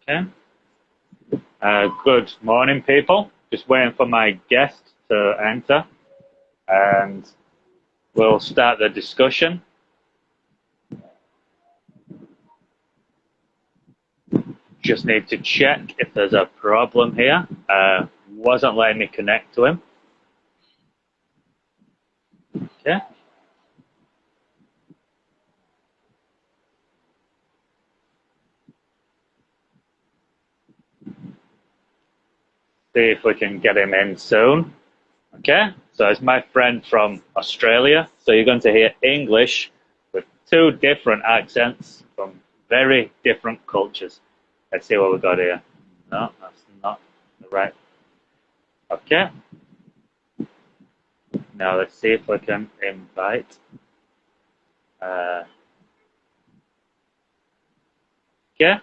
Okay. Good morning, people. Just waiting for my guest to enter, and we'll start the discussion. Just need to check if there's a problem here. Wasn't letting me connect to him. Okay. See if we can get him in soon. Okay, so it's my friend from Australia. So you're going to hear English with two different accents from very different cultures. Let's see what we got here. No, that's not the right. Okay. Now let's see if we can invite. Okay.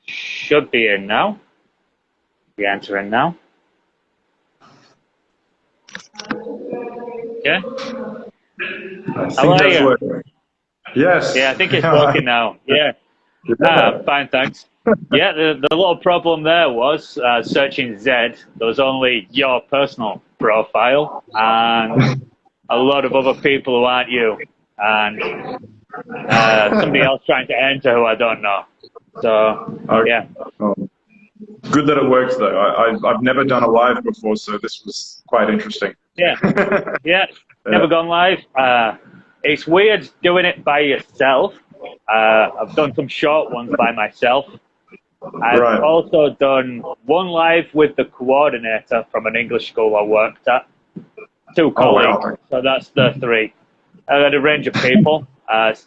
Should be in now. Be entering now. Okay. How are you? Working. Yes. Yeah, I think it's working now. Yeah. Fine, thanks. Yeah, the little problem there was searching Zed. There was only your personal profile and a lot of other people who aren't you, and somebody else trying to enter who I don't know. So yeah. Oh. Good that it works though. I've never done a live before, so this was quite interesting. Yeah, yeah. Never gone live. It's weird doing it by yourself. I've done some short ones by myself. I've also done one live with the coordinator from an English school I worked at. Two colleagues, wow. So that's the three. I had a range of people.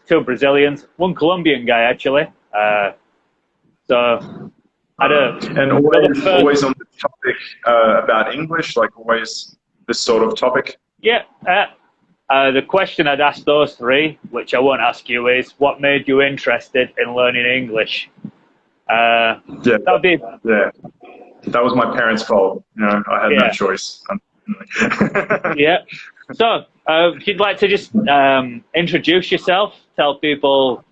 Two Brazilians, one Colombian guy actually. So I had and always on the topic about English, like always this sort of topic. Yeah. The question I'd ask those three, which I won't ask you, is what made you interested in learning English? Yeah, that was my parents' fault. You know, I had no choice. Yeah. So, if you'd like to just introduce yourself, tell people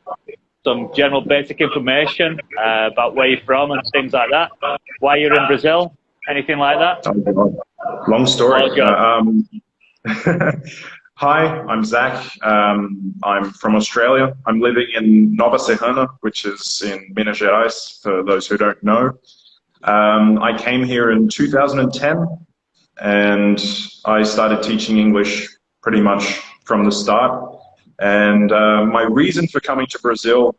some general basic information about where you're from and things like that, why you're in Brazil, anything like that. Long story. Hi, I'm Zach. I'm from Australia. I'm living in Nova Serrana, which is in Minas Gerais, for those who don't know. I came here in 2010, and I started teaching English pretty much from the start. And my reason for coming to Brazil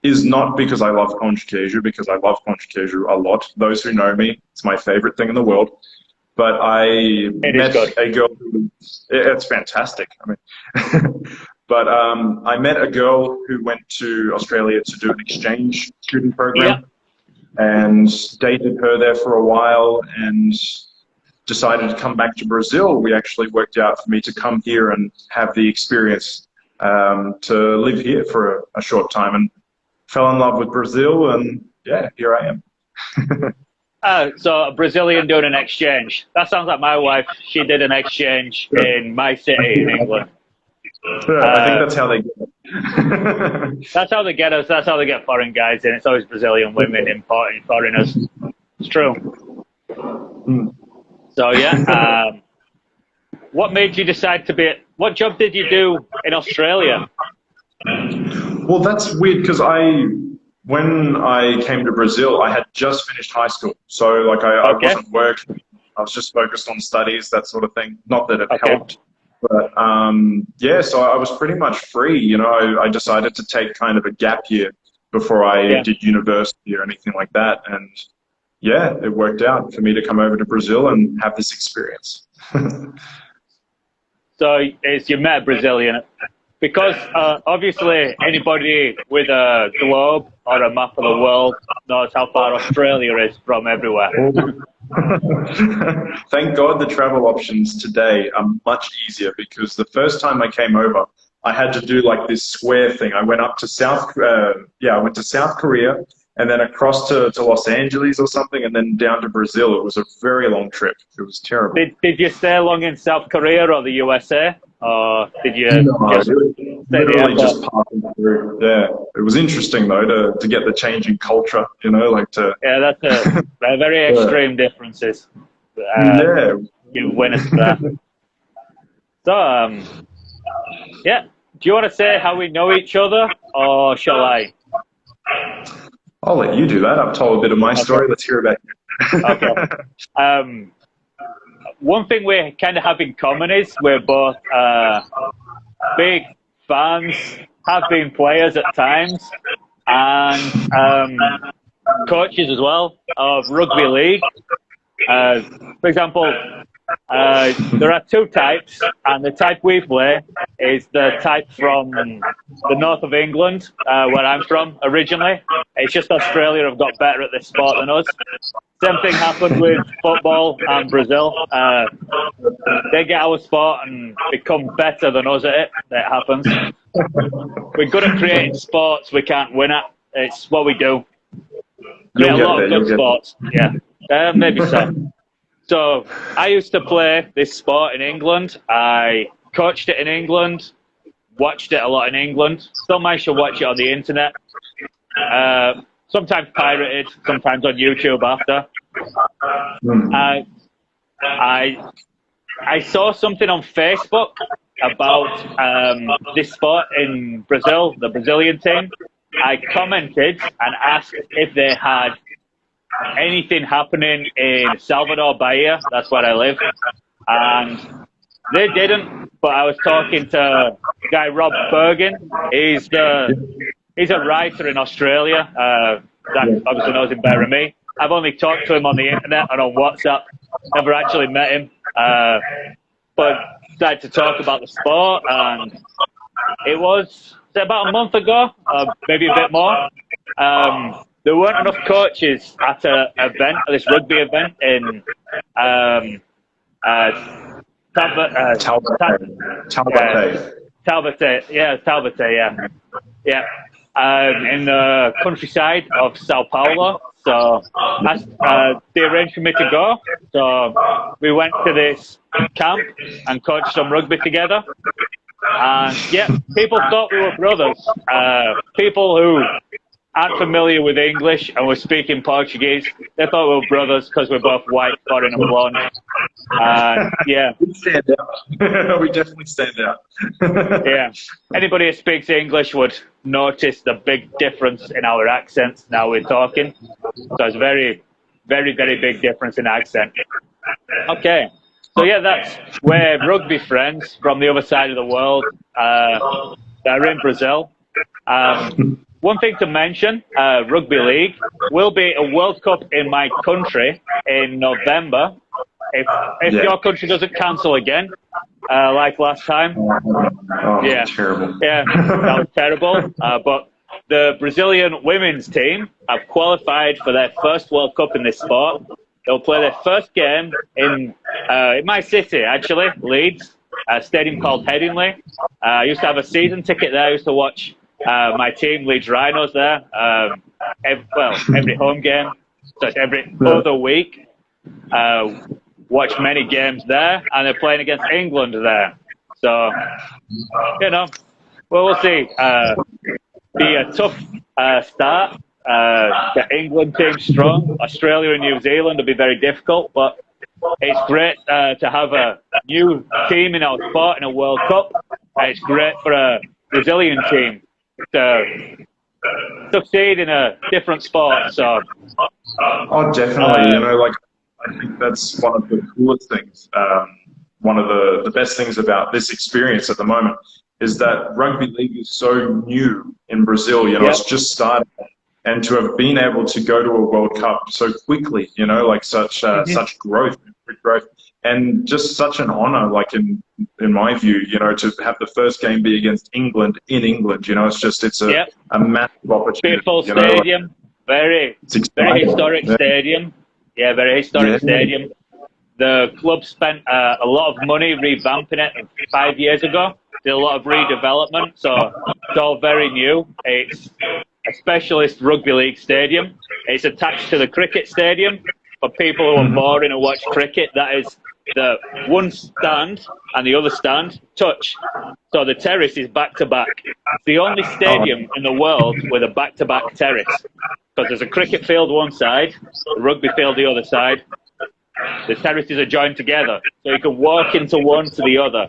is not because I love pão de queijo, because I love pão de queijo a lot. Those who know me, it's my favorite thing in the world. But I met a girl who, it's fantastic. I mean, but I met a girl who went to Australia to do an exchange student program, and dated her there for a while, and decided to come back to Brazil. We actually worked out for me to come here and have the experience to live here for a short time, and fell in love with Brazil, and yeah, here I am. So a Brazilian doing an exchange. That sounds like my wife. She did an exchange in my city in England. I think that's how they get it. That's how they get us. That's how they get foreign guys in. It's always Brazilian women importing foreigners. It's true. So yeah. What made you decide to be? What job did you do in Australia? Well, that's weird because when I came to Brazil, I had just finished high school. So like I wasn't working. I was just focused on studies, that sort of thing. Not that it helped. But yeah, so I was pretty much free. You know, I decided to take kind of a gap year before I did university or anything like that. And yeah, it worked out for me to come over to Brazil and have this experience. So you met a Brazilian. Because obviously anybody with a globe or a map of the world knows how far Australia is from everywhere. Thank God the travel options today are much easier, because the first time I came over, I had to do like this square thing. I went up to I went to South Korea, and then across to Los Angeles or something, and then down to Brazil. It was a very long trip. It was terrible. Did you stay long in South Korea or the USA? or did you No, just literally just passing through. Yeah, it was interesting though to get the change in culture. Like to. Yeah, that's a very extreme differences. Yeah. You witnessed that. So, yeah. Do you want to say how we know each other, or shall I? I'll let you do that. I've told a bit of my story. Let's hear about you. Okay. One thing we kind of have in common is we're both big fans, have been players at times, and coaches as well of rugby league. For example, there are two types, and the type we play is the type from the north of England, where I'm from originally. It's just Australia have got better at this sport than us. Same thing happened with football and Brazil. They get our sport and become better than us at it. That happens. We're good at creating sports we can't win at. It's what we do. Create a lot of good sports. Yeah, maybe so. So I used to play this sport in England. I coached it in England, watched it a lot in England. Still managed to watch it on the internet. Sometimes pirated, sometimes on YouTube after. I saw something on Facebook about this sport in Brazil, the Brazilian team. I commented and asked if they had anything happening in Salvador, Bahia. That's where I live. And they didn't, but I was talking to a guy, Rob Bergen. He's a writer in Australia. That obviously knows him better than me. I've only talked to him on the internet and on WhatsApp. Never actually met him. But started to talk about the sport, and it was about a month ago, maybe a bit more. There weren't enough coaches at this rugby event in Taubaté, in the countryside of Sao Paulo. So they arranged for me to go. So we went to this camp and coached some rugby together. And yeah, people thought we were brothers. People who aren't familiar with English and were speaking Portuguese, they thought we were brothers because we're both white, foreign and blonde. Yeah. We stand out. We definitely stand out. Yeah. Anybody who speaks English would notice the big difference in our accents now we're talking. So it's very, very, very big difference in accent. Okay. So yeah, we're rugby friends from the other side of the world. They're in Brazil. One thing to mention, rugby league will be a World Cup in my country in November. If your country doesn't cancel again, like last time. Terrible. Yeah, that was terrible. But the Brazilian women's team have qualified for their first World Cup in this sport. They'll play their first game in my city, actually, Leeds, a stadium called Headingley. I used to have a season ticket there. I used to watch my team, Leeds Rhinos, there. Every home game, so it's every other week. Watch many games there, and they're playing against England there. So, we'll see. Be a tough start. The England team's strong. Australia and New Zealand will be very difficult, but it's great to have a new team in our sport in a World Cup. It's great for a Brazilian team to succeed in a different sport. So, definitely. I think that's one of the coolest things. One of the best things about this experience at the moment is that rugby league is so new in Brazil. It's just started. And to have been able to go to a World Cup so quickly, such growth, and just such an honor, in my view, to have the first game be against England in England. It's a massive opportunity. Beautiful stadium, very historic stadium. Yeah, very historic stadium. The club spent a lot of money revamping it 5 years ago. Did a lot of redevelopment, so it's all very new. It's a specialist rugby league stadium. It's attached to the cricket stadium, For people who are boring and watch cricket, that is the one stand and the other stand touch. So the terrace is back-to-back. It's the only stadium in the world with a back-to-back terrace. Because there's a cricket field one side, a rugby field the other side. The terraces are joined together, so you can walk into one to the other.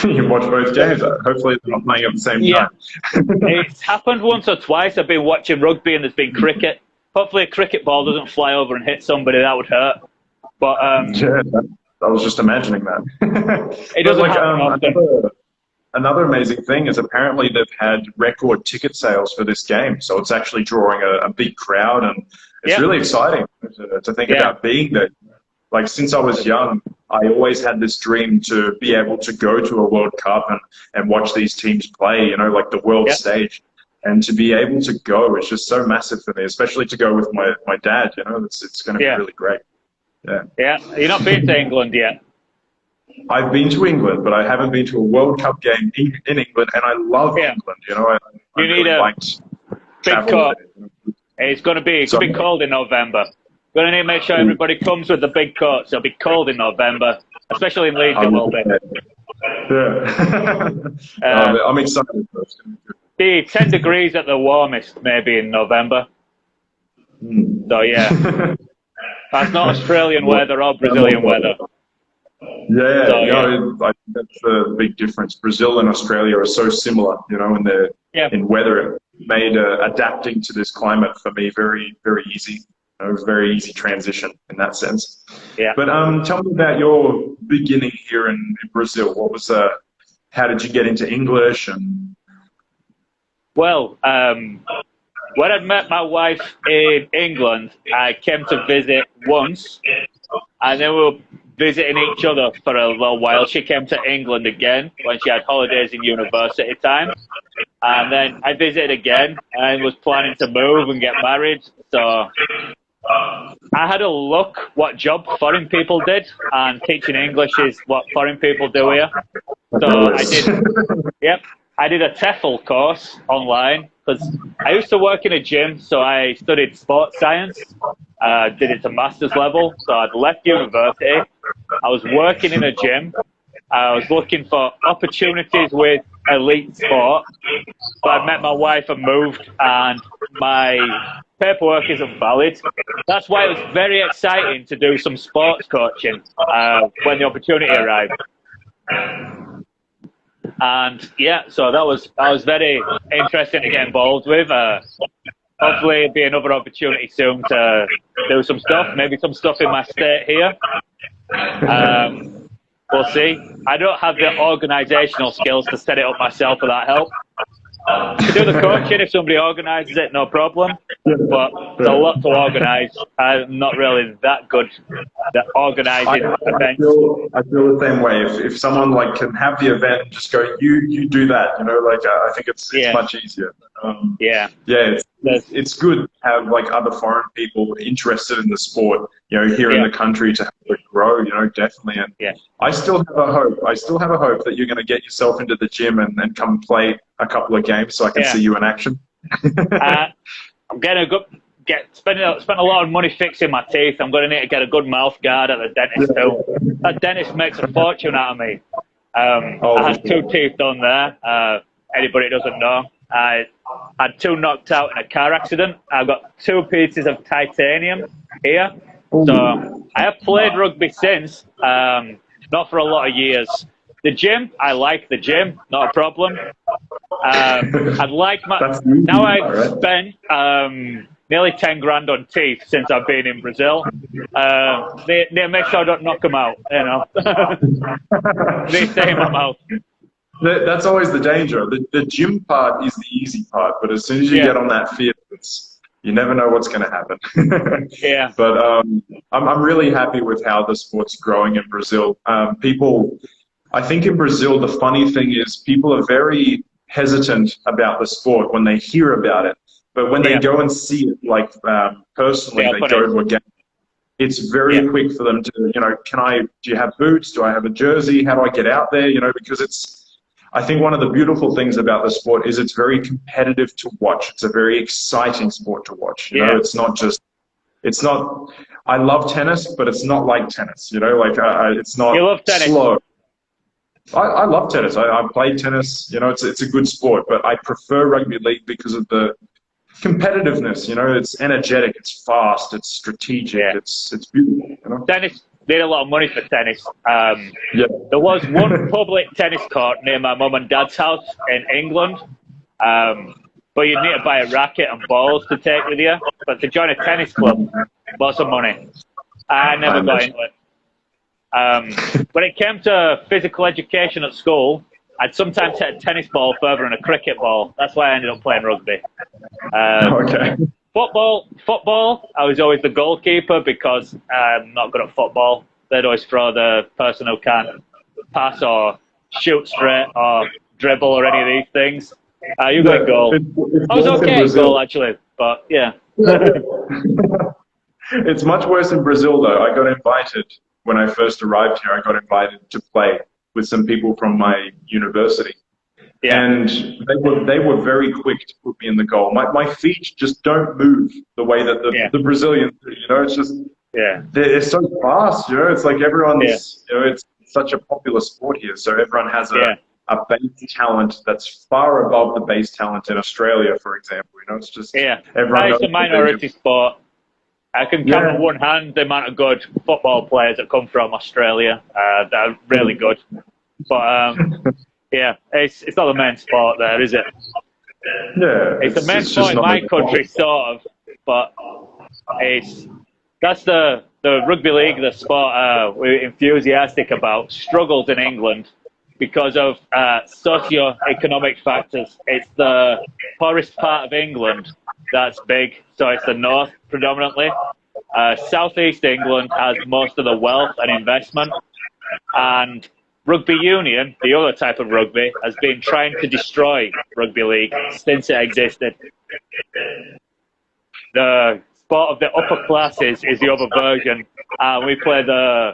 You can watch both games. Hopefully they're not playing at the same time. It's happened once or twice. I've been watching rugby and there's been cricket. Hopefully a cricket ball doesn't fly over and hit somebody. That would hurt. But I was just imagining that. It doesn't happen often. Another amazing thing is apparently they've had record ticket sales for this game. So it's actually drawing a big crowd, and it's really exciting to think about being there. Like, since I was young, I always had this dream to be able to go to a World Cup and watch these teams play, you know, like the world stage. And to be able to go, it's just so massive for me, especially to go with my dad, you know, it's going to be really great. Yeah. You've not been to England yet? I've been to England, but I haven't been to a World Cup game in England, and I love England, you know. You need a big coat. It's going to be cold in November. We're going to need to make sure everybody comes with the big coats. It'll be cold in November, especially in Leeds. It will be. I'm excited. Be 10 degrees at the warmest, maybe in November. So yeah, that's not Australian weather or Brazilian weather. I think that's a big difference. Brazil and Australia are so similar, you know, in weather. It made adapting to this climate for me very, very easy. It was a very easy transition in that sense. Yeah. But tell me about your beginning here in Brazil. What was how did you get into English? And well, when I met my wife in England, I came to visit once, and then we were visiting each other for a little while. She came to England again when she had holidays in university time. And then I visited again and was planning to move and get married. So I had a look what job foreign people did, and teaching English is what foreign people do here. So I did a TEFL course online, because I used to work in a gym, so I studied sports science, did it to master's level. So I'd left university, I was working in a gym, I was looking for opportunities with elite sport. So I met my wife and moved, and my paperwork isn't valid. That's why it was very exciting to do some sports coaching when the opportunity arrived. And yeah, so that was very interesting to get involved with. Hopefully it'll be another opportunity soon to do some stuff, maybe some stuff in my state here. We'll see. I don't have the organisational skills to set it up myself without help. I can do the coaching if somebody organises it, no problem. But it's a lot to organise. I'm not really that good at organising events. I feel the same way. If someone like can have the event and just go, you do that, you know, like I think it's much easier. It's good to have like other foreign people interested in the sport, you know, here in the country to help it grow, you know, definitely. And I still have a hope. I still have a hope that you're going to get yourself into the gym and come play a couple of games so I can see you in action. I'm getting spend a lot of money fixing my teeth. I'm going to need to get a good mouth guard at the dentist too. That dentist makes a fortune out of me. I had 2 teeth done there. Anybody doesn't know, I had 2 knocked out in a car accident. I've got 2 pieces of titanium here. So I have played rugby since, not for a lot of years. The gym, I like the gym, not a problem. I'd like now I've spent nearly 10 grand on teeth since I've been in Brazil. They make sure I don't knock them out, you know. They stay in my mouth. That's always the danger. The gym part is the easy part, but as soon as you get on that field, you never know what's going to happen. But I'm really happy with how the sport's growing in Brazil. I think in Brazil, the funny thing is people are very hesitant about the sport when they hear about it. But when they go and see it, like personally, they go to a game, it's very quick for them to, you know, do you have boots? Do I have a jersey? How do I get out there? You know, because I think one of the beautiful things about the sport is it's very competitive to watch. It's a very exciting sport to watch. You know, it's not just it's not. I love tennis, but it's not like tennis. You know, like it's not You love tennis. slow. I love tennis. I played tennis. You know, it's a good sport, but I prefer rugby league because of the competitiveness. You know, it's energetic, it's fast, it's strategic, it's beautiful. You know? Tennis, they had a lot of money for tennis. There was one public tennis court near my mum and dad's house in England, but you need to buy a racket and balls to take with you. But to join a tennis club, lots of money. I never got into it. When it came to physical education at school, I'd sometimes hit a tennis ball further than a cricket ball. That's why I ended up playing rugby. Okay. Football, I was always the goalkeeper because I'm not good at football. They'd always throw the person who can't pass or shoot straight or dribble or any of these things. You got goal. I was okay at goal, actually, but yeah. It's much worse in Brazil, though. I got invited, when I first arrived here, I got invited to play with some people from my university. Yeah. And they were very quick to put me in the goal. My feet just don't move the way that the Brazilians do. You know, it's just they're so fast. You know, it's like everyone's. You know, it's such a popular sport here, so everyone has a base talent that's far above the base talent in Australia, for example. You know, it's just everyone. It's a minority sport. I can count on one hand the amount of good football players that come from Australia. That are really good, but. It's not the main sport there, is it? Yeah, it's the main sport in my country, sort of, but that's the rugby league, the sport we're enthusiastic about, struggles in England because of socio-economic factors. It's the poorest part of England that's big, so it's the north predominantly. Southeast England has most of the wealth and investment, and rugby union, the other type of rugby, has been trying to destroy rugby league since it existed. The sport of the upper classes is the other version. We play the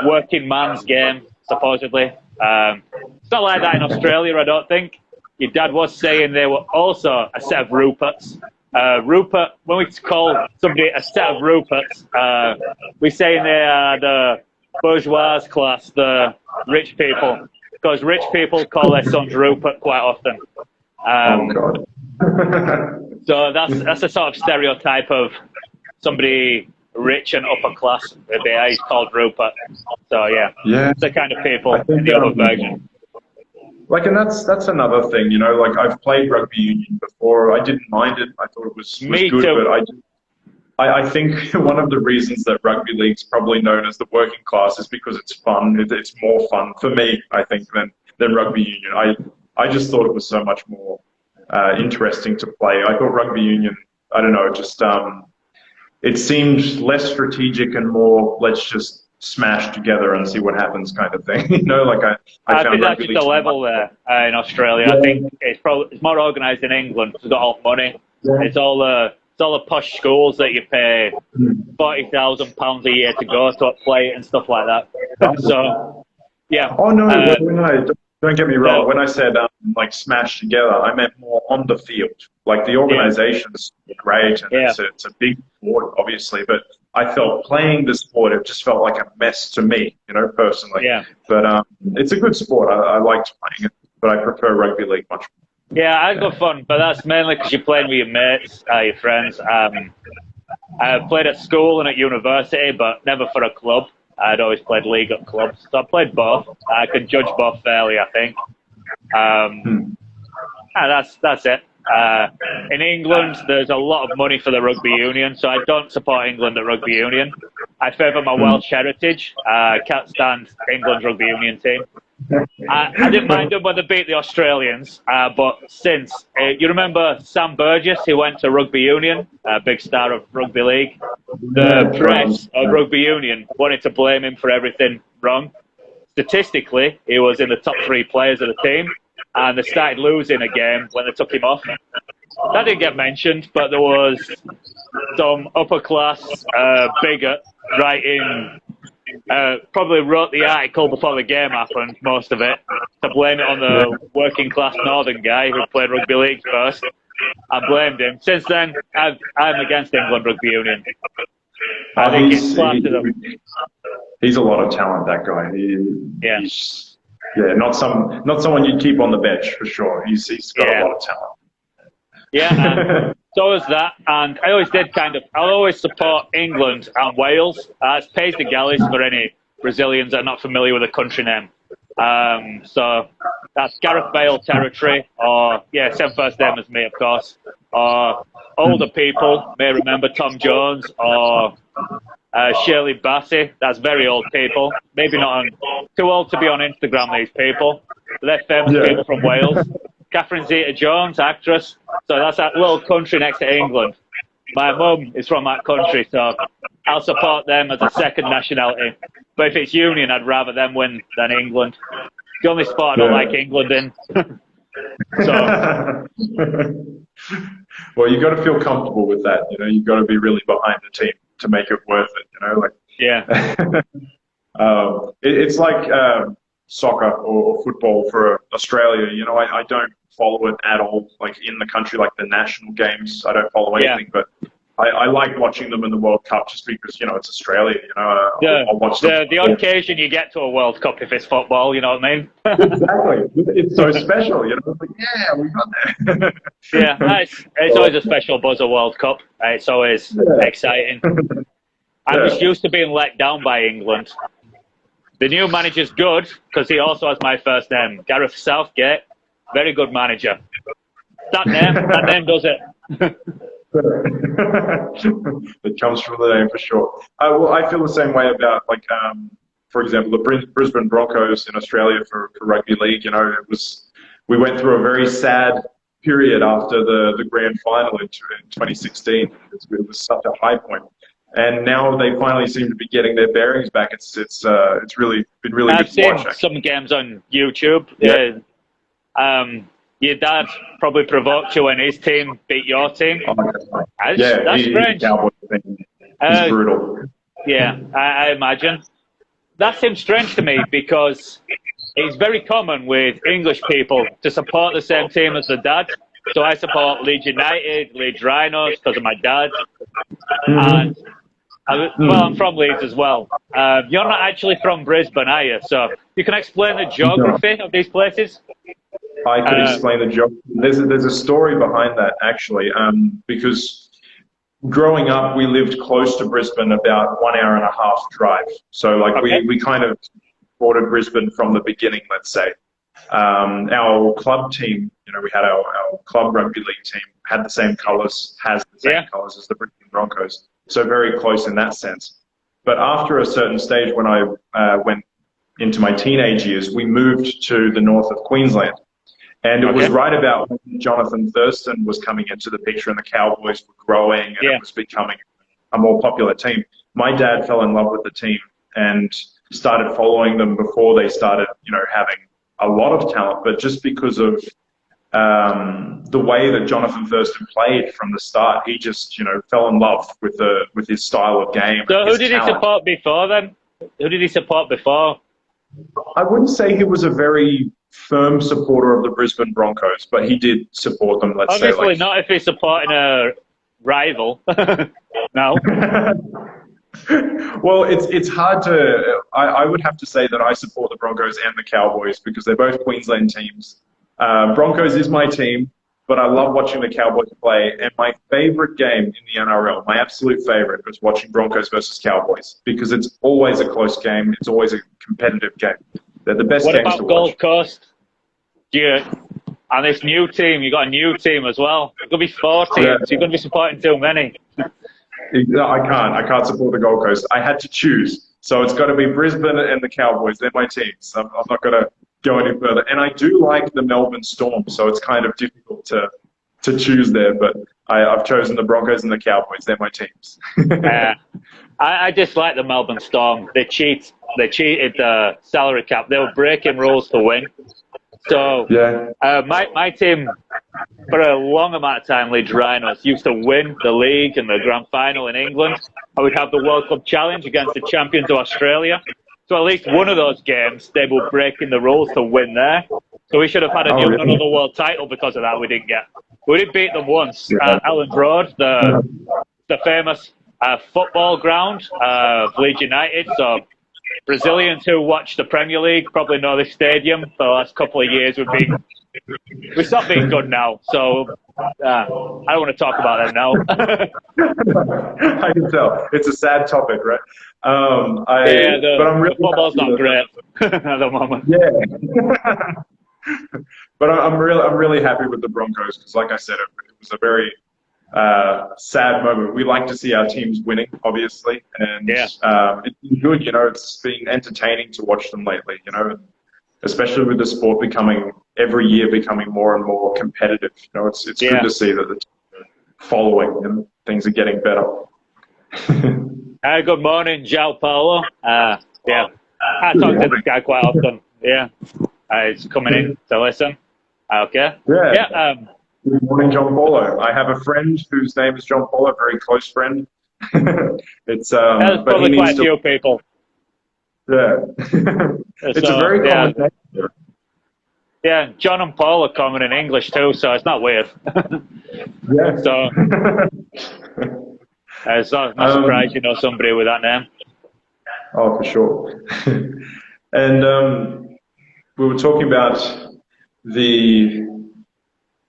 working man's game, supposedly. It's not like that in Australia, I don't think. Your dad was saying they were also a set of Ruperts. Rupert, when we call somebody a set of Ruperts, we say they are the bourgeois class, the rich people, because rich people call their sons Rupert quite often. Oh God! So that's a sort of stereotype of somebody rich and upper class. He's called Rupert. So it's the kind of people in the other version. Like, and that's another thing, you know. Like, I've played rugby union before. I didn't mind it. I thought it was good, too. But I think one of the reasons that rugby league's probably known as the working class is because it's fun. It's more fun for me, I think, than rugby union. I just thought it was so much more interesting to play. I thought rugby union, I don't know, just it seemed less strategic and more let's just smash together and see what happens kind of thing. You know, like I think that's just the level there in Australia. I think it's more organised in England. It's got all the money. It's all the posh schools that you pay £40,000 a year to go to play and stuff like that. So, Oh no, don't get me wrong. When I said like smash together, I meant more on the field. Like the organisation is great, and it's a big sport, obviously. But I felt playing the sport, it just felt like a mess to me, you know, personally. Yeah. But it's a good sport. I liked playing it, but I prefer rugby league much more. Yeah, I got fun, but that's mainly because you're playing with your mates, your friends. I played at school and at university, but never for a club. I'd always played league at clubs. So I played both. I can judge both fairly, I think. That's it. In England, there's a lot of money for the rugby union, so I don't support England at rugby union. I favour my Welsh heritage. Can't stand England's rugby union team. I didn't mind them when they beat the Australians, but since, you remember Sam Burgess, who went to rugby union, a big star of rugby league? The press of rugby union wanted to blame him for everything wrong. Statistically, he was in the top 3 players of the team, and they started losing a game when they took him off. That didn't get mentioned, but there was some upper class bigot writing, probably wrote the article before the game happened, most of it, to blame it on the working class northern guy who played rugby league first. I blamed him. Since then, I'm against England rugby union. I think it's class to them. He's a lot of talent, that guy. He's not someone you'd keep on the bench for sure. He's got a lot of talent. Yeah, and so is that. And I always did I'll always support England and Wales. It's pays the galleys for any Brazilians that are not familiar with the country name. So that's Gareth Bale territory, or same first name as me, of course. Or older people may remember Tom Jones or Shirley Bassey. That's very old people. Maybe not too old to be on Instagram, these people. They're famous people from Wales. Catherine Zeta-Jones, actress. So that's that little country next to England. My mum is from that country, so I'll support them as a second nationality. But if it's union, I'd rather them win than England. The only sport I don't like England in. So. Well, you've got to feel comfortable with that. You've got to be really behind the team to make it worth it. It's like soccer or football for Australia. I don't follow it at all. Like in the country, like the national games, I don't follow anything. But I like watching them in the World Cup just because it's Australia. I'll watch them. The occasion you get to a World Cup if it's football, you know what I mean? Exactly. It's so special. It's like, we got there. It's always a special buzz of World Cup. It's always exciting. I'm just used to being let down by England. The new manager's good because he also has my first name, Gareth Southgate. Very good manager. That name does it. It comes from the name for sure. Well, I feel the same way about for example, the Brisbane Broncos in Australia for rugby league. We went through a very sad period after the grand final in 2016. It was such a high point. And now they finally seem to be getting their bearings back. It's really been really good to watch. I've seen some games on YouTube. Your dad probably provoked you when his team beat your team. That's strange. He's brutal. Yeah, I imagine. That seems strange to me because it's very common with English people to support the same team as the dad. So I support Leeds United, Leeds Rhinos because of my dad. And I'm from Leeds as well. You're not actually from Brisbane, are you? So you can explain the geography of these places? I could explain the geography. There's a story behind that, actually, because growing up, we lived close to Brisbane, about 1 hour and a half drive. So we kind of supported Brisbane from the beginning, let's say. Our club team, we had our club rugby league team, had the same colours, has the same colours as the Brisbane Broncos. So very close in that sense. But after a certain stage, when I went into my teenage years, we moved to the north of Queensland. And it was right about when Jonathan Thurston was coming into the picture and the Cowboys were growing and it was becoming a more popular team. My dad fell in love with the team and started following them before they started, having a lot of talent, but just because of the way that Jonathan Thurston played from the start, he just, fell in love with his style of game. So who did he support before then? Who did he support before? I wouldn't say he was a very firm supporter of the Brisbane Broncos, but he did support them, let's say. Obviously not if he's supporting a rival. No. Well, it's hard to... I would have to say that I support the Broncos and the Cowboys because they're both Queensland teams. Broncos is my team, but I love watching the Cowboys play. And my favorite game in the NRL, my absolute favorite, was watching Broncos versus Cowboys because it's always a close game. It's always a competitive game. They're the best games to watch. What about Gold Coast? And this new team, you got a new team as well. It's going to be 4 teams. You're going to be supporting too many. I can't support the Gold Coast. I had to choose. So it's got to be Brisbane and the Cowboys. They're my teams. I'm not going to go any further. And I do like the Melbourne Storm, so it's kind of difficult to choose there. But I've chosen the Broncos and the Cowboys. They're my teams. I dislike the Melbourne Storm. They cheated the salary cap. They were breaking rules to win. So my team, for a long amount of time, Leeds Rhinos, used to win the league and the grand final in England. I would have the World Cup Challenge against the champions of Australia. So at least one of those games, they were breaking the rules to win there. So we should have had another world title because of that. We didn't get. We did beat them once at Elland Road, the famous football ground of Leeds United. So Brazilians who watch the Premier League probably know this stadium. For the last couple of years, we stopped being good now. So I don't want to talk about them now. I can tell. It's a sad topic, right? The football's not great at the moment. Yeah. But I'm really happy with the Broncos because, like I said, it was a very sad moment. We like to see our teams winning, obviously, and it's been good. It's been entertaining to watch them lately. Especially with the sport every year becoming more and more competitive. It's good to see that the teams are following and things are getting better. Good morning, João Paulo. I talk to this guy quite often. Yeah, he's coming in to listen. Okay. Yeah. Good morning, John Paulo. I have a friend whose name is John Paulo, a very close friend. There's probably quite a few people. Yeah. It's a very common name. Yeah, John and Paul are common in English too, so it's not weird. Yeah. So it's not surprised you know somebody with that name. Oh, for sure. And we were talking about the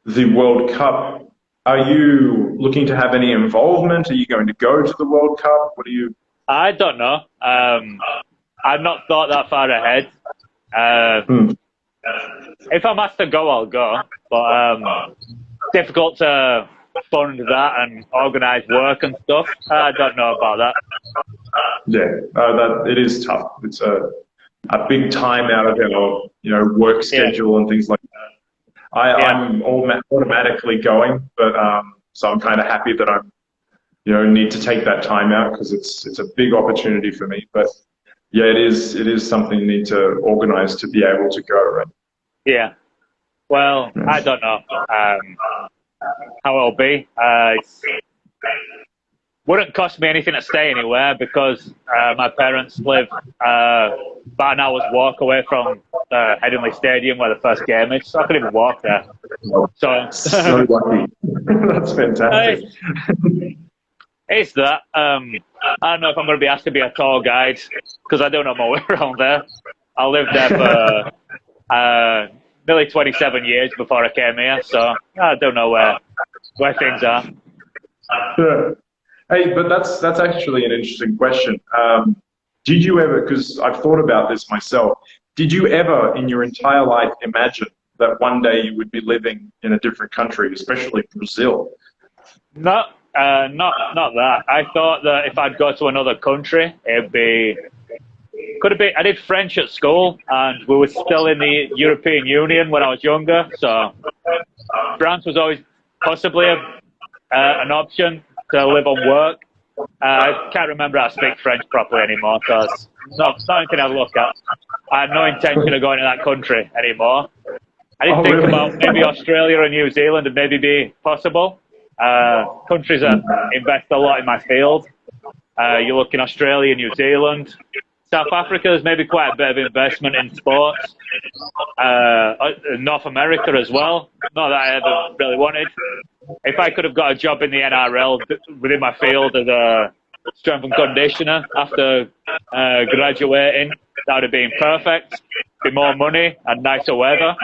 World Cup. Are you looking to have any involvement? Are you going to go to the World Cup? What are you? I don't know. I've not thought that far ahead. If I'm asked to go, I'll go. But difficult to fund that and organise work and stuff. I don't know about that. Yeah, it is tough. It's a big time out of our work schedule and things like that. I'm automatically going, but so I'm kind of happy that I'm need to take that time out because it's a big opportunity for me. But yeah, it is something you need to organise to be able to go, right? Yeah. Well, I don't know how it'll be. Wouldn't cost me anything to stay anywhere because my parents live about an hour's walk away from the Headingley Stadium where the first game is, so I could even walk there. So lucky. That's fantastic. It's that. I don't know if I'm going to be asked to be a tour guide because I don't know my way around there. I lived there for nearly 27 years before I came here, so I don't know where things are. Yeah. Hey, but that's actually an interesting question. Did you ever, because I've thought about this myself, did you ever in your entire life imagine that one day you would be living in a different country, especially Brazil? No. Not that. I thought that if I'd go to another country, could have been. I did French at school, and we were still in the European Union when I was younger. So France was always possibly an option to live and work. I can't remember how to speak French properly anymore, so it's not anything I look at. I have no intention of going to that country anymore. I did think about maybe Australia or New Zealand and maybe be possible. Countries that invest a lot in my field. You look in Australia, New Zealand, South Africa. There's maybe quite a bit of investment in sports. North America as well. Not that I ever really wanted. If I could have got a job in the NRL within my field as a strength and conditioner after graduating, that would have been perfect. Be more money and nicer weather.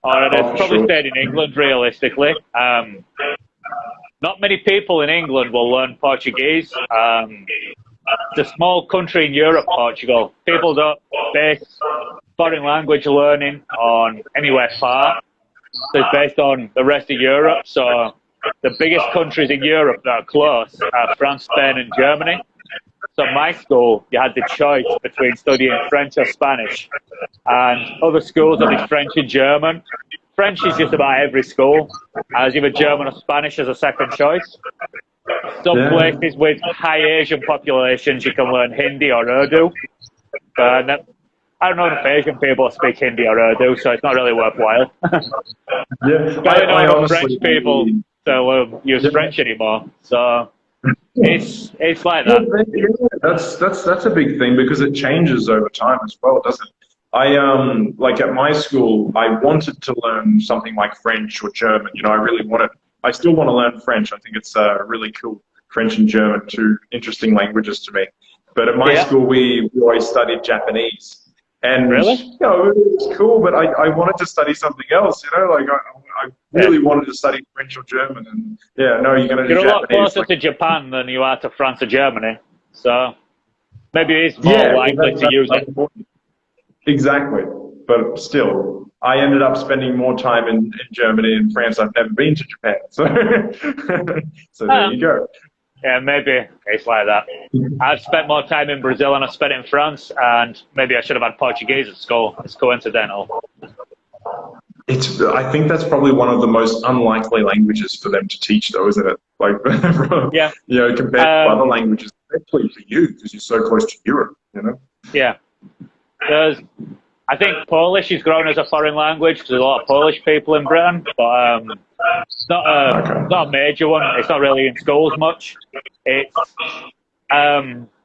Or I'd have probably stayed in England realistically. Not many people in England will learn Portuguese. It's a small country in Europe, Portugal. People don't base foreign language learning on anywhere far. So it's based on the rest of Europe. So the biggest countries in Europe that are close are France, Spain, and Germany. So my school, you had the choice between studying French or Spanish. And other schools that did French and German. French is just about every school. As either German or Spanish as a second choice. Some places with high Asian populations, you can learn Hindi or Urdu. I don't know if Asian people speak Hindi or Urdu, so it's not really worthwhile. I know French people don't use French anymore, so it's like that. That's a big thing because it changes over time as well, doesn't it? Like at my school, I wanted to learn something like French or German. You know, I still want to learn French. I think it's really cool. French and German, two interesting languages to me. But at my school, we always studied Japanese. And, Really? you know, it was cool, but I wanted to study something else, you know, like I really wanted to study French or German. And yeah, no, you're going to do You're a lot Japanese. closer to Japan than you are to France or Germany. So maybe it's more likely to use it. Exactly. But still, I ended up spending more time in Germany and France. I've never been to Japan. So, so there you go. Yeah, maybe it's like that. I've spent more time in Brazil than I've spent in France, and maybe I should have had Portuguese at school. It's coincidental. I think that's probably one of the most unlikely languages for them to teach, though, isn't it? Like, yeah. You know, compared to other languages, especially for you, because you're so close to Europe, you know? Yeah. I think Polish is grown as a foreign language because there's a lot of Polish people in Britain, but it's not a major one. It's not really in schools much. It's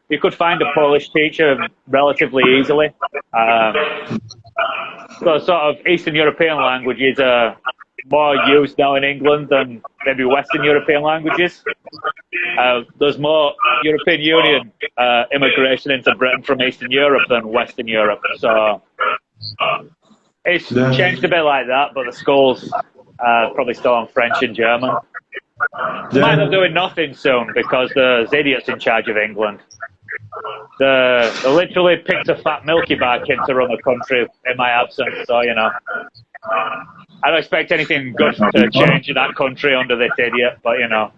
you could find a Polish teacher relatively easily. So sort of Eastern European languages are more used now in England than maybe Western European languages. There's more European Union immigration into Britain from Eastern Europe than Western Europe. So it's changed a bit like that, but the schools probably still on French and German. They might not doing nothing soon because there's idiots in charge of England. They literally picked a fat Milky Bar kid to run the country in my absence, so, you know. I don't expect anything good to change in that country under this idiot, but, you know.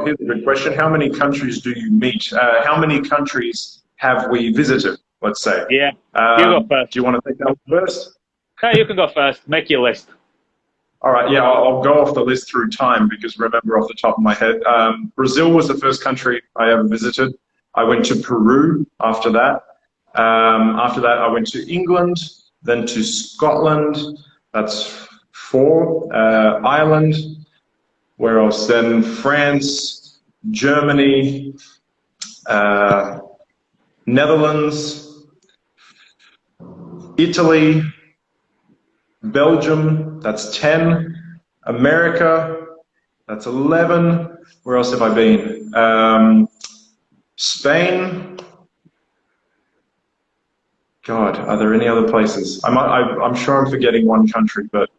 Here's a good question. How many countries do you meet? How many countries have we visited, let's say? Yeah, you go first. Do you want to take that one first? No, you can go first. Make your list. All right, yeah, I'll go off the list through time because remember off the top of my head. Brazil was the first country I ever visited. I went to Peru after that. After that, I went to England, then to Scotland. That's 4. Ireland. Where else? Then France, Germany, Netherlands, Italy, Belgium, that's 10. America, that's 11. Where else have I been? Spain. God, are there any other places? I'm sure I'm forgetting one country, but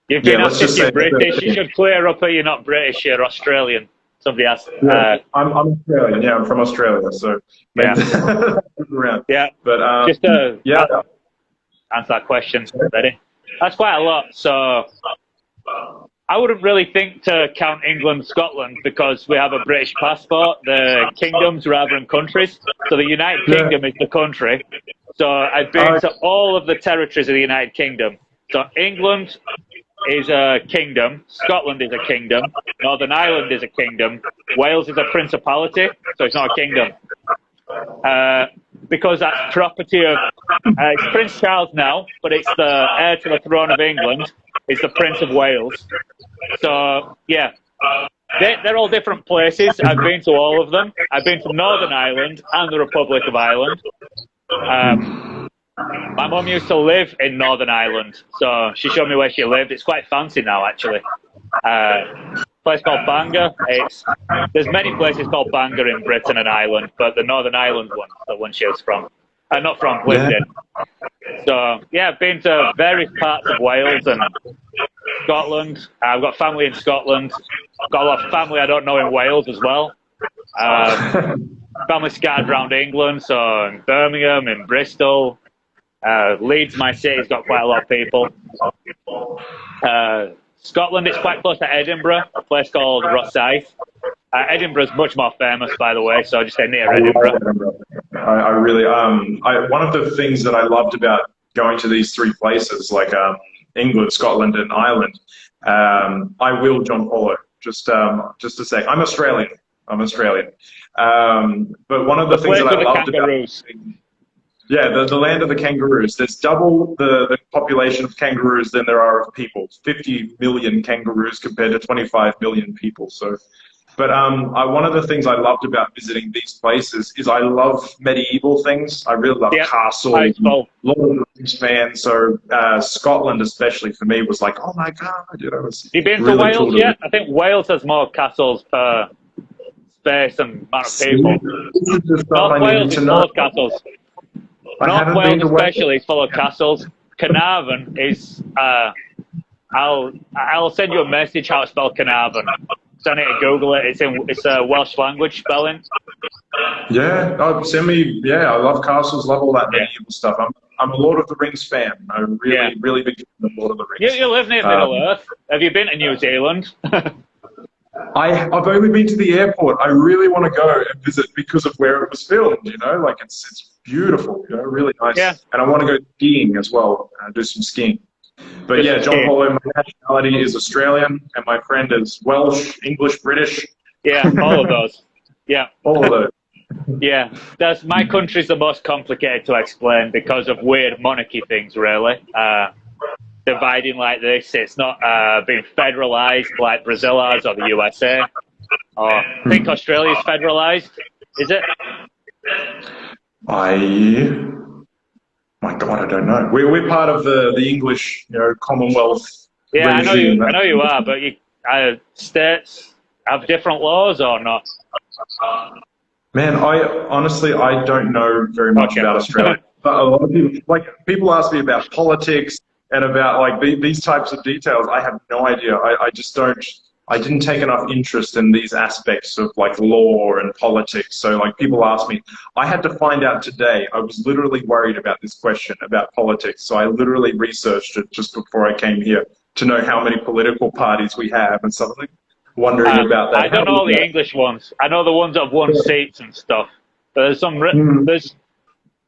you've been asked if you're British. You should clear up that you're not British, you're Australian. Somebody asked. I'm Australian. Yeah, I'm from Australia. So yeah, yeah. But just answer that question, ready? That's quite a lot. So I wouldn't really think to count England, Scotland because we have a British passport. The kingdoms rather than countries. So the United Kingdom is the country. So I've been to all of the territories of the United Kingdom. So England is a kingdom, Scotland is a kingdom, Northern Ireland is a kingdom, Wales is a principality, so it's not a kingdom. Because that's property of, it's Prince Charles now, but it's the heir to the throne of England, is the Prince of Wales. So, yeah, they're all different places. I've been to all of them. I've been to Northern Ireland and the Republic of Ireland. My mum used to live in Northern Ireland, so she showed me where she lived. It's quite fancy now, actually. Place called Bangor. There's many places called Bangor in Britain and Ireland, but the Northern Ireland one, the one she was from, not from, lived in. So yeah, I've been to various parts of Wales and Scotland. I've got family in Scotland. I've got a lot of family I don't know in Wales as well. Family scattered around England, so in Birmingham, in Bristol. Leeds, my city's got quite a lot of people. Scotland, it's quite close to Edinburgh, a place called Rosyth. Edinburgh's much more famous, by the way, so I just say near Edinburgh. I really, one of the things that I loved about going to these 3 places, like England, Scotland, and Ireland, I will John Paulo, just to say, I'm Australian. But one of the things that I loved about the land of the kangaroos. There's double the population of kangaroos than there are of people. 50 million kangaroos compared to 25 million people. So But one of the things I loved about visiting these places is I love medieval things. I really love castles. Lord of the Rings fan. So Scotland, especially for me, was like, oh my god, you know, it's you been really to Wales cool yet? I think Wales has more castles per space and amount of people. North Wales is full of castles. North Wales especially is full of castles. Carnarvon is. I'll send you a message how to spell Carnarvon. So I need to Google it. It's a Welsh language spelling. Yeah, send me. Yeah, I love castles, love all that medieval stuff. I'm a Lord of the Rings fan. I'm really big fan of Lord of the Rings. You live near Middle Earth. Have you been to New Zealand? I've only been to the airport. I really want to go and visit because of where it was filmed. You know, like it's beautiful. You know, really nice. Yeah. And I want to go skiing as well. Do some skiing. But yeah, John Paulo, my nationality is Australian, and my friend is Welsh, English, British. Yeah, all of those. Yeah. All of those. Yeah, my country's the most complicated to explain because of weird monarchy things, really. Dividing like this, it's not being federalized like Brazil has or the USA. I think Australia's federalized, is it? My God, I don't know. We're part of the English, you know, Commonwealth. Yeah, regime. I know you are, but states have different laws or not? Man, honestly I don't know very much about Australia. But a lot of people ask me about politics and about like these types of details. I have no idea. I just don't. I didn't take enough interest in these aspects of like law and politics. So like people ask me, I had to find out today. I was literally worried about this question about politics. So I literally researched it just before I came here to know how many political parties we have and something. Wondering about that. I don't know the English ones. I know the ones that have won seats and stuff. But there's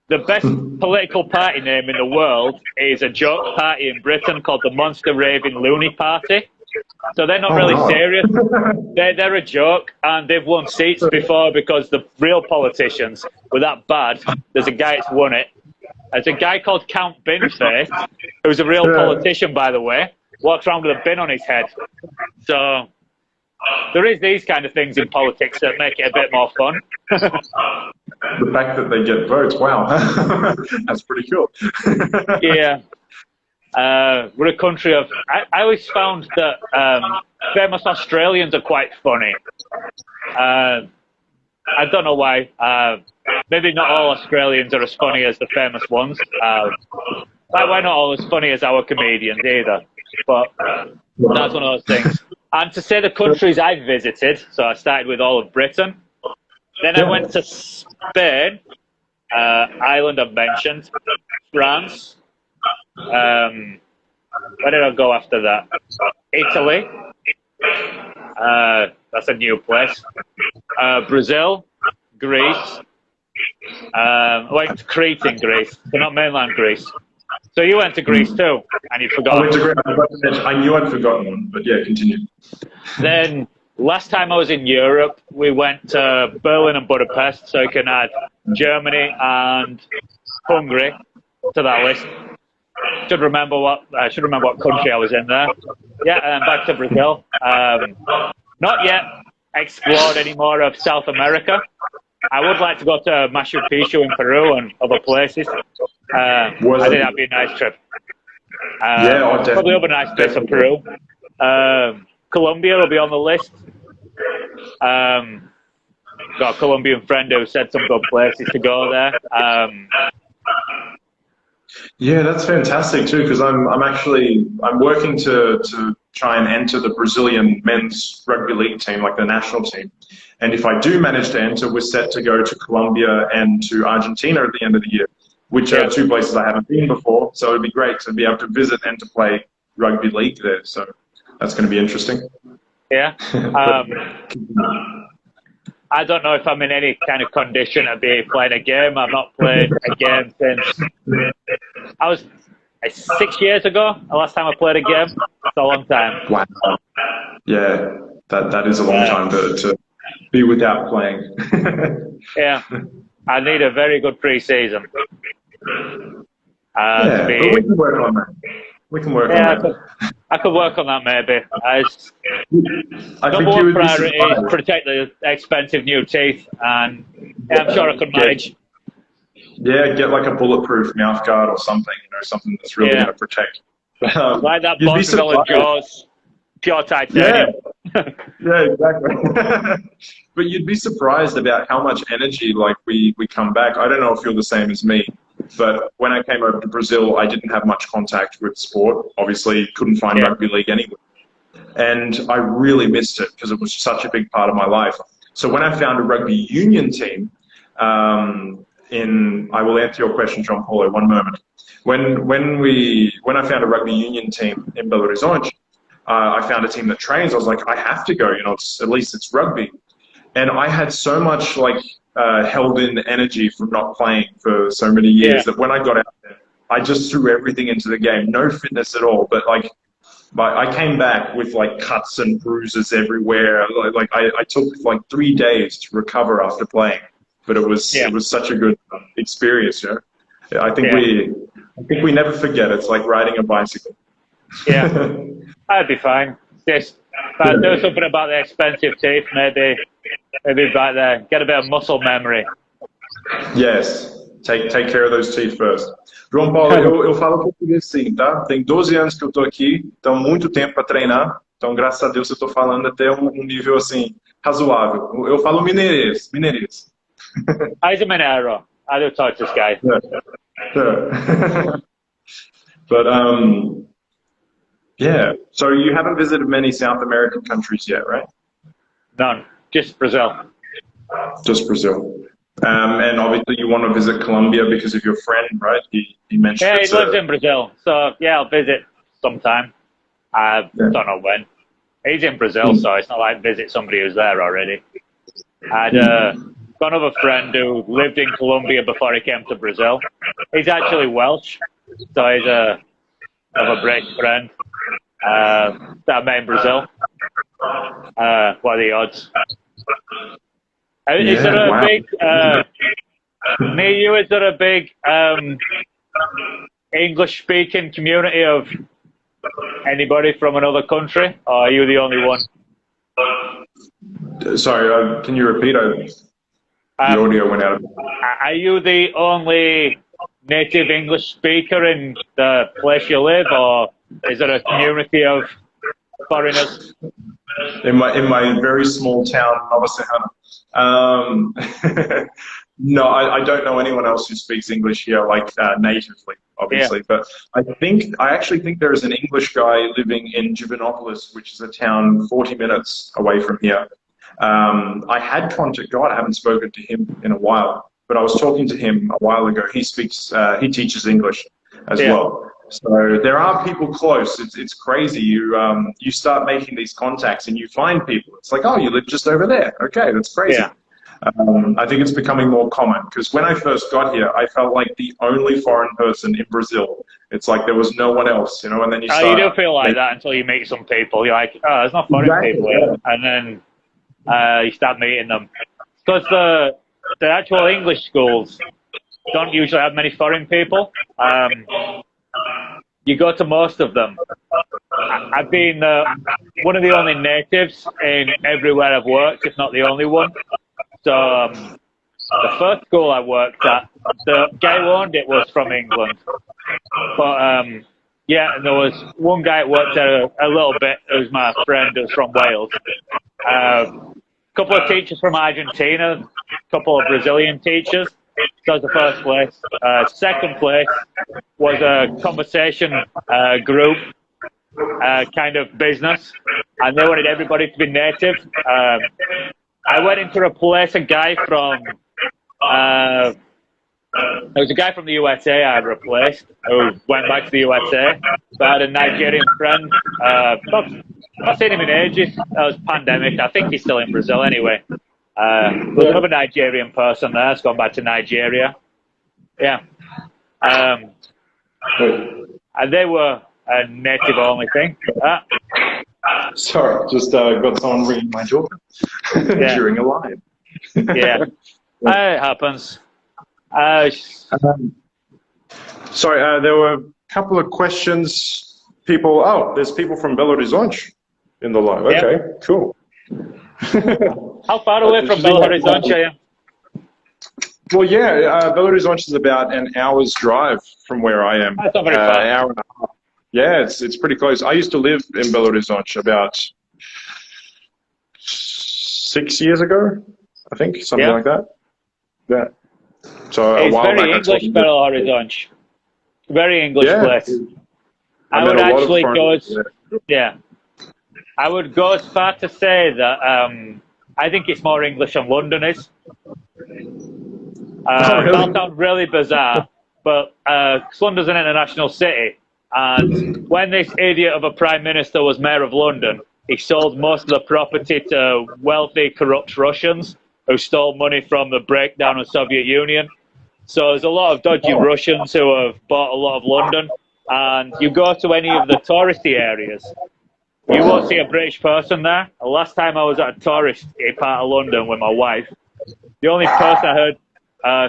the best political party name in the world is a joke party in Britain called the Monster Raving Loony Party. So they're not really serious. They're a joke, and they've won seats before because the real politicians were that bad. There's a guy that's won it. There's a guy called Count Binface, who's a real politician, by the way, walks around with a bin on his head. So there is these kind of things in politics that make it a bit more fun. The fact that they get votes, wow, that's pretty cool. Yeah. We're a country of... I always found that famous Australians are quite funny. I don't know why. Maybe not all Australians are as funny as the famous ones. We're not all as funny as our comedians either. But that's one of those things. And to say the countries I visited, so I started with all of Britain. Then I went to Spain, Ireland I've mentioned, France. Where did I go after that? Italy. That's a new place. Brazil, Greece. I went to Crete in Greece, so not mainland Greece. So you went to Greece too, and you forgot. I went to Greece. I knew I'd forgotten one, but yeah, continue. Then last time I was in Europe, we went to Berlin and Budapest, so you can add Germany and Hungary to that list. Should remember what country I was in there. Yeah, and back to Brazil. Not yet explored any more of South America. I would like to go to Machu Picchu in Peru and other places. I think that'd be a nice trip. Probably other nice place in Peru. Colombia will be on the list. Got a Colombian friend who said some good places to go there. Yeah, that's fantastic too, because I'm working to try and enter the Brazilian men's rugby league team, like the national team. And if I do manage to enter, we're set to go to Colombia and to Argentina at the end of the year, which are two places I haven't been before. So it'd be great to be able to visit and to play rugby league there. So that's going to be interesting. Yeah. I don't know if I'm in any kind of condition to be playing a game. I've not played a game since I was 6 years ago. The last time I played a game. It's a long time. Wow. Yeah, that is a long time to be without playing. Yeah, I need a very good pre-season. But we can work on that. We can work on that. I could work on that maybe. As I number think you one would be priority is surprised. protect the expensive new teeth, and yeah, I'm sure I could manage. Yeah, get like a bulletproof mouth guard or something, something that's really going to protect. Like that You'd be Boswell and surprised. Jaws, pure titanium. Yeah, exactly. But you'd be surprised about how much energy like we come back. I don't know if you're the same as me, but when I came over to Brazil, I didn't have much contact with sport. Obviously, couldn't find rugby league anywhere. And I really missed it because it was such a big part of my life. So when I found a rugby union team, I will answer your question, John Paulo, one moment. When I found a rugby union team in Belo Horizonte, I found a team that trains. I was like, I have to go. At least it's rugby. And I had so much held in energy from not playing for so many years that when I got out there, I just threw everything into the game. No fitness at all, but I came back with cuts and bruises everywhere. I took 3 days to recover after playing, but it was such a good experience. I think we never forget. It's like riding a bicycle. Yeah, I'd be fine. Just do something about the expensive teeth, maybe back there. Get a bit of muscle memory. Yes, take care of those teeth first. João Paulo, eu falo português sim, tá? Tem 12 anos que eu tô aqui, então muito tempo para treinar. Então, graças a Deus, eu tô falando até um nível assim razoável. Eu falo mineirês. He's a Mineiro. I do talk to this guy. Yeah. But yeah. So you haven't visited many South American countries yet, right? None. Just Brazil. Just Brazil. And obviously you want to visit Colombia because of your friend, right? He mentioned. Yeah, he lives in Brazil. So yeah, I'll visit sometime. I don't know when. He's in Brazil, so it's not like visit somebody who's there already. I'd got another friend who lived in Colombia before he came to Brazil. He's actually Welsh, so he's a British friend that I met in Brazil. What are the odds? Is there a big, near you, is there a big English-speaking community of anybody from another country, or are you the only one? Sorry, can you repeat? The audio went out. Are you the only native English speaker in the place you live, or is there a community of foreigners? In my very small town, Nova Serrana. No, I don't know anyone else who speaks English here natively, obviously. Yeah. But I actually think there is an English guy living in Giovanopolis, which is a town 40 minutes away from here. I had contact. God, I haven't spoken to him in a while, but I was talking to him a while ago. He teaches English as well. So there are people close. It's crazy. You start making these contacts and you find people. It's like, oh, you live just over there. Okay, that's crazy. Yeah. I think it's becoming more common because when I first got here, I felt like the only foreign person in Brazil. It's like there was no one else, and then you start. You do feel like that until you meet some people. You're like, oh, there's not foreign people here, and then you start meeting them. Because the actual English schools don't usually have many foreign people. You go to most of them. I've been one of the only natives in everywhere I've worked, if not the only one. So the first school I worked at, the guy who owned it was from England. But yeah, and there was one guy who worked there a little bit, who was my friend, who was from Wales. A couple of teachers from Argentina, a couple of Brazilian teachers. So that was the first place. Second place was a conversation group kind of business, and they wanted everybody to be native. I went in to replace a guy from, there was a guy from the USA I replaced who went back to the USA. So I had a Nigerian friend, not seen him in ages, that was pandemic, I think he's still in Brazil anyway. There's another Nigerian person there, has gone back to Nigeria. Yeah. And they were a native only thing. Sorry, just got someone ringing my door during a live. Yeah, it happens. Sorry, there were a couple of questions. people. Oh, there's people from Belo Horizonte in the live. Yeah. Okay, cool. How far away from Belo Horizonte are you? Well, yeah, Belo Horizonte is about an hour's drive from where I am. That's not very far. An hour and a half. Yeah, it's pretty close. I used to live in Belo Horizonte about 6 years ago, I think, something like that. Yeah. So it's a while very back, English, Belo Horizonte. Very English place. I would actually go. I would go as far to say that I think it's more English than London is. That'll sound really bizarre, but London's an international city, and when this idiot of a prime minister was mayor of London, he sold most of the property to wealthy, corrupt Russians who stole money from the breakdown of the Soviet Union. So there's a lot of dodgy Russians who have bought a lot of London, and you go to any of the touristy areas, you won't see a British person there. The last time I was at a tourist part of London with my wife, the only person I heard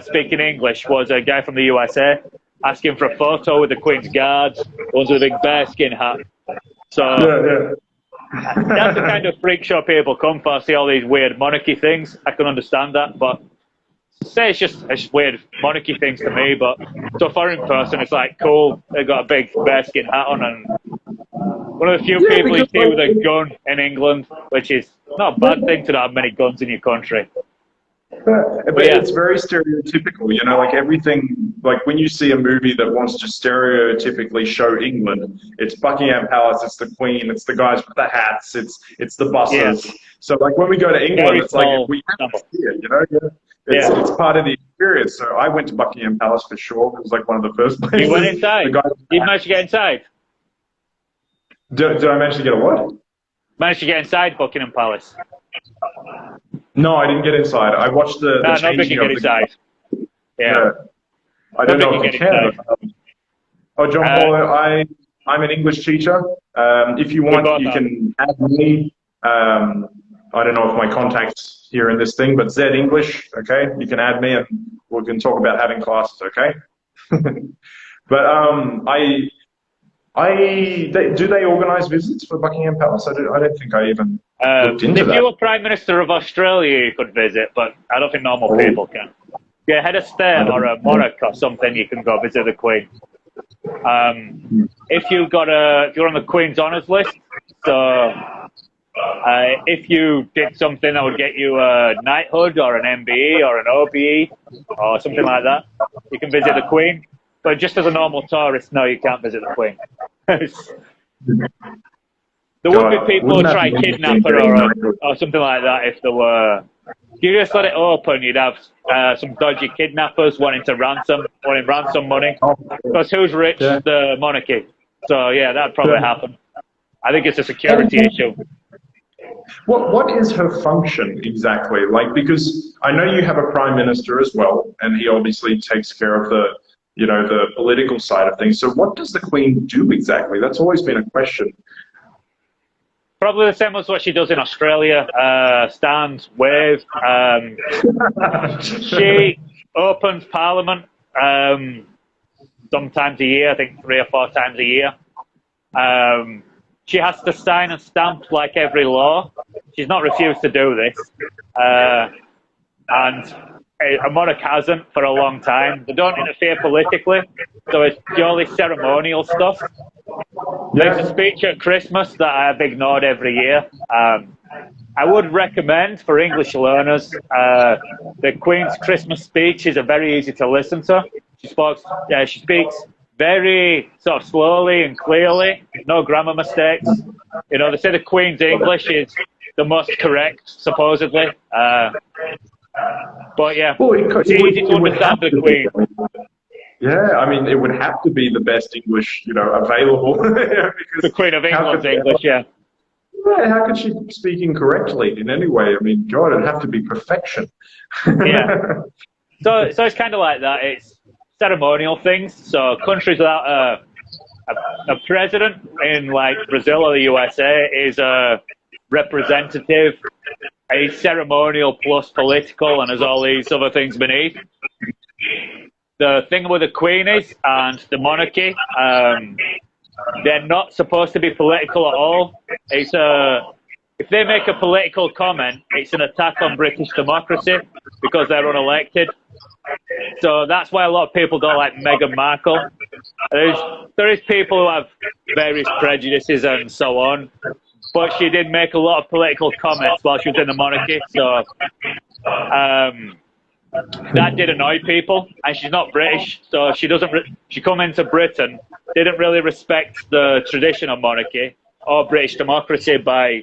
speaking English was a guy from the USA asking for a photo with the Queen's Guards, ones with a big bearskin hat. So that's the kind of freak show people come for, see all these weird monarchy things. I can understand that, but say it's just weird monarchy things to me, but to a foreign person, it's like cool. They've got a big bearskin hat on, and one of the few people you see with a gun in England, which is not a bad thing to not have many guns in your country. But it's very stereotypical, you know, like everything, like when you see a movie that wants to stereotypically show England, it's Buckingham Palace, it's the Queen, it's the guys with the hats, it's the buses. Yeah. So like when we go to England, it's like we have to see it, you know? It's part of the experience. So I went to Buckingham Palace for sure. It was like one of the first places. You went inside? You managed to get inside? Did I manage to get a what? Managed to get inside Buckingham Palace? No, I didn't get inside. I watched the changing of the inside. Yeah. I don't know if you can. John Paul, I'm an English teacher. If you want, you can add me. I don't know if my contact's here in this thing, but Zed English, okay? You can add me and we can talk about having classes, okay? But do they organise visits for Buckingham Palace? I don't think I even looked into that. If you were Prime Minister of Australia, you could visit, but I don't think normal people can. If you're a head of state or a monarch or something, you can go visit the Queen. If you're on the Queen's Honours list, so if you did something that would get you a knighthood or an MBE or an OBE or something like that, you can visit the Queen. But just as a normal tourist, no, you can't visit the Queen. There would be people who try kidnap her or something like that if there were. If you just let it open, you'd have some dodgy kidnappers wanting ransom money. Because who's rich? The monarchy. So yeah, that'd probably happen. I think it's a security issue. What is her function exactly? Like, because I know you have a prime minister as well, and he obviously takes care of the political side of things. So what does the Queen do exactly? That's always been a question. Probably the same as what she does in Australia, stand, wave. She opens Parliament sometimes a year, I think 3 or 4 times a year. She has to sign and stamp like every law. She's not refused to do this. And a monarch hasn't for a long time. They don't interfere politically, so it's purely ceremonial stuff. There's a speech at Christmas that I've ignored every year. I would recommend for English learners, the Queen's Christmas speech is very easy to listen to. She speaks very sort of slowly and clearly, no grammar mistakes. You know, they say the Queen's English is the most correct, supposedly. But yeah, it's easy to understand the Queen. Yeah, I mean, it would have to be the best English, available. Because the Queen of England's English, yeah. Yeah, how could she speak incorrectly in any way? I mean, God, it'd have to be perfection. Yeah. So it's kind of like that. It's ceremonial things. So countries without a president in like Brazil or the USA is a representative, a ceremonial plus political, and there's all these other things beneath. The thing with the Queen is, and the monarchy, they're not supposed to be political at all. If they make a political comment, it's an attack on British democracy because they're unelected. So that's why a lot of people don't like Meghan Markle. There is people who have various prejudices and so on, but she did make a lot of political comments while she was in the monarchy. So that did annoy people, and she's not British, so she come into Britain, didn't really respect the tradition of monarchy or British democracy by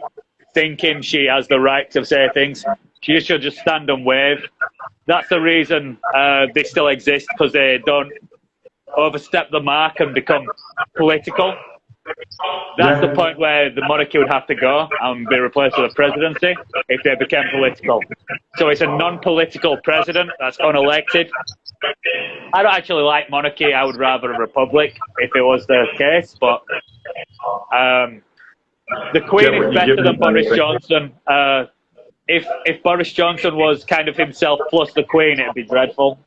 thinking she has the right to say things. She should just stand and wave. That's the reason they still exist, because they don't overstep the mark and become political. That's the point where the monarchy would have to go and be replaced with a presidency if they became political. So it's a non-political president that's unelected. I don't actually like monarchy. I would rather a republic if it was the case, but the Queen is better than Boris Johnson. If Boris Johnson was kind of himself plus the Queen, it'd be dreadful.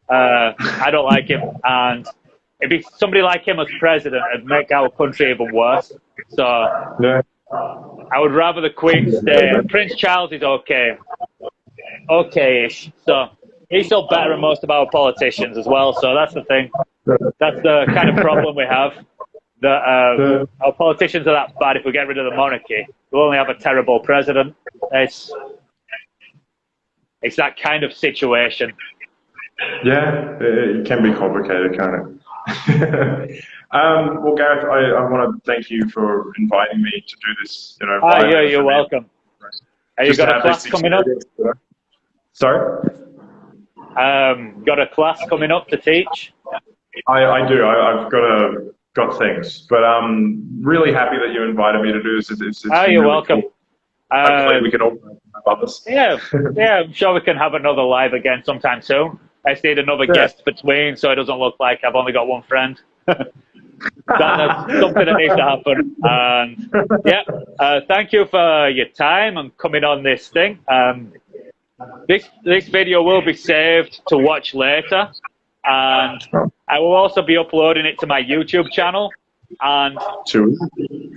I don't like him, and it'd be somebody like him as president, it'd make our country even worse. So I would rather the Queen stay. Prince Charles is okay-ish. So he's still better than most of our politicians as well. So that's the thing. That's the kind of problem we have. That our politicians are that bad. If we get rid of the monarchy, we'll only have a terrible president. It's that kind of situation. Yeah, it can be complicated, can't it? Well, Gareth, I want to thank you for inviting me to do this. Yeah, you're welcome. Have you got a class coming up? Sorry? Got a class coming up to teach? I do. I've got things, but I'm really happy that you invited me to do this. It's you're really welcome. Cool. Hopefully we can all have others. Yeah, I'm sure we can have another live again sometime soon. I just need another guest between, so it doesn't look like I've only got one friend. That's something that needs to happen. And thank you for your time and coming on this thing. This video will be saved to watch later, and I will also be uploading it to my YouTube channel. And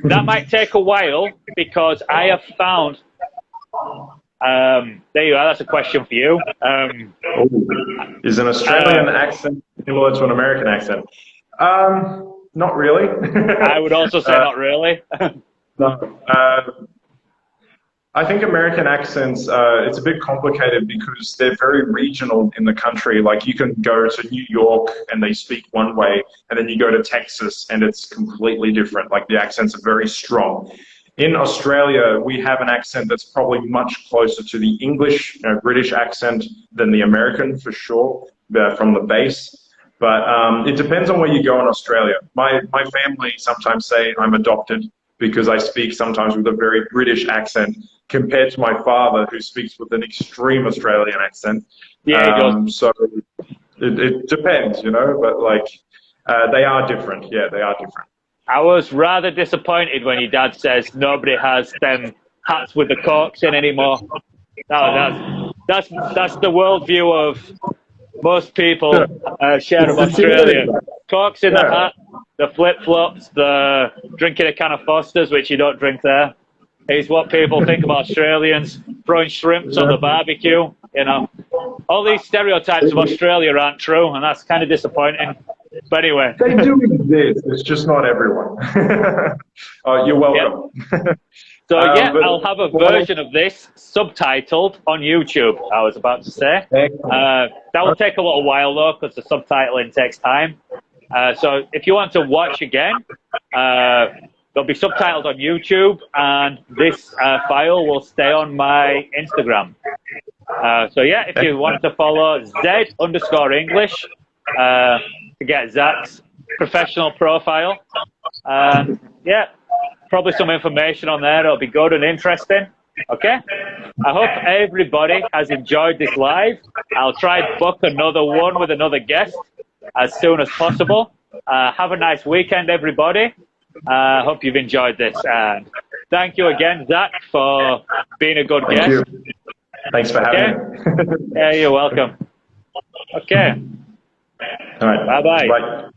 that might take a while because I have found. There you are. That's a question for you. Is an Australian accent similar to an American accent? Not really. I would also say not really. No. I think American accents, it's a bit complicated because they're very regional in the country. Like you can go to New York and they speak one way, and then you go to Texas and it's completely different. Like the accents are very strong. In Australia, we have an accent that's probably much closer to the English, British accent than the American, for sure, from the base. But it depends on where you go in Australia. My family sometimes say I'm adopted because I speak sometimes with a very British accent compared to my father, who speaks with an extreme Australian accent. Yeah, so it depends, but like they are different. Yeah, they are different. I was rather disappointed when your dad says nobody has them hats with the corks in anymore. No, that's the worldview of most people share of Australia. Corks in the hat, the flip-flops, the drinking a can of Foster's, which you don't drink there, is what people think of Australians. Throwing shrimps on the barbecue, All these stereotypes of Australia aren't true, and that's kind of disappointing. But anyway. They do exist. It's just not everyone. You're welcome. Yep. So, I'll have a version of this subtitled on YouTube, I was about to say. That will take a little while, though, because the subtitling takes time. So if you want to watch again, they'll be subtitled on YouTube, and this file will stay on my Instagram. If you want to follow Z_English to get Zach's professional profile, probably some information on there. It'll be good and interesting. Okay? I hope everybody has enjoyed this live. I'll try and book another one with another guest as soon as possible. Have a nice weekend, everybody. Hope you've enjoyed this. And thank you again, Zach, for being a good guest. You. Thanks for having me. Yeah, you're welcome. Okay. All right. Bye-bye. Bye.